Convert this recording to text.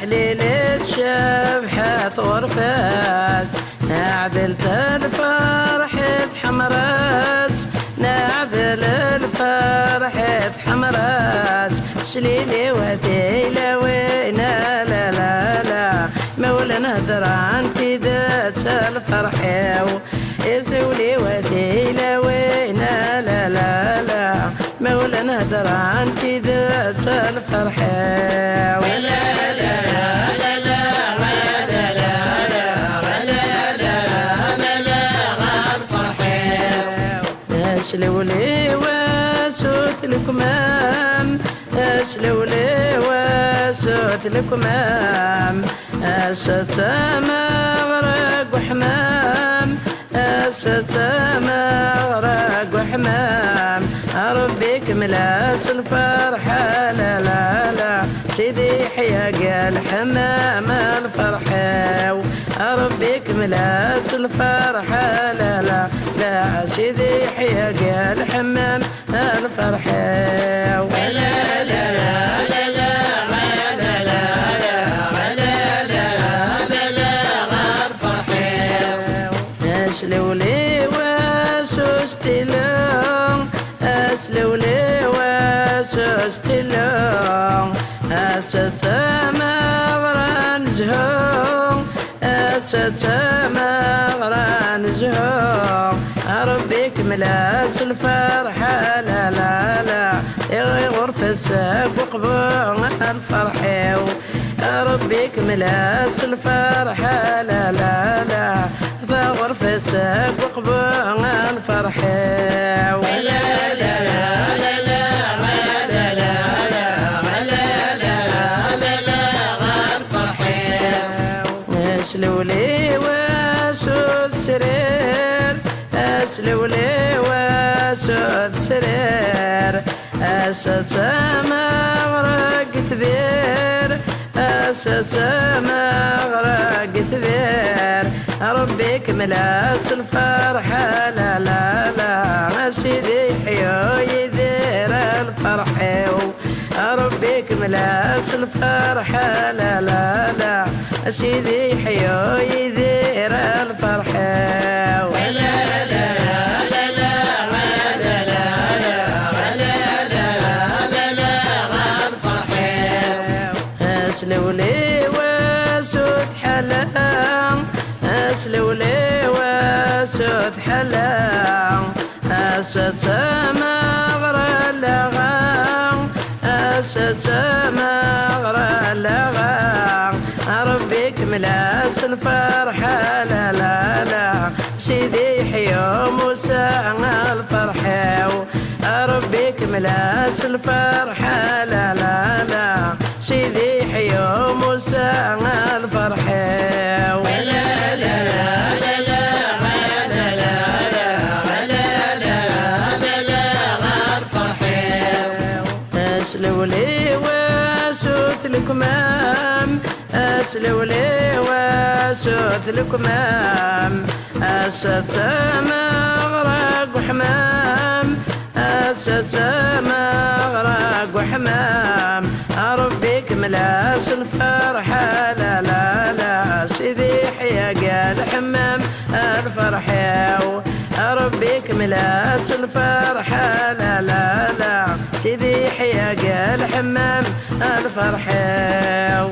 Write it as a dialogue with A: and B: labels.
A: حليلة شبحة غرفات نعدل الفرح بحمرات نعدل الفرح بحمرات سليلي وثيلة وينا لا لا لا مولا نهدر عن كدات الفرح يسولي وثيلة وينا لا لا لا مولا نهدر عن كدات الفرح اسلولي واسوت الكمام اسلولي واسوت الكمام السما غرق وحمام السما غرق وحمام ربك ملاس الفرحة لا لا لا سيدي حياق الحمام الفرحة ربك ملاس الفرحة لا لا لا سيدي حياق الحمام الفرحة لا لا لا اسلولي واسوست لهم اسلولي واسوست لهم السما غران زهوم السما غران زهوم ربك ملاس الفرحة لا لا لا يغي غرفة الساق وقبوع الفرحة ربك ملاس الفرحة لا لا لا فغرفة الساق وقبوع الفرحة ولا لا لا لا لا لا اسلولي واسود سرير اسلولي واسود سرير السما غرق ثبير السما غرق ثبير ربك ملاس الفرحة لا لا لا سيدي حيو يدير الفرحة ربك ملاس الفرحة لا لا لا سيدي حيو يدير الفرحة ولا لا لا لا اسلولي واسود حلام اسلولي واسود حلام السما غرى اللغام السما غرى اللغام ربك ملاس الفرحة لا لا لا سيدي حيو موسى الفرحة ربك ملاس الفرحة لا لا لا سيدي حيو موسى الفرحة ولا لا لا لا اسلولي واسوت الكمام اسلولي واسوت الكمام السما غرق وحمام السما غرق وحمام ربك ملاس الفرحة لا لا لا سيدي حياق الحمام الفرحة ربك ملاس الفرحة لا لا لا سيدي حياق الحمام الفرحة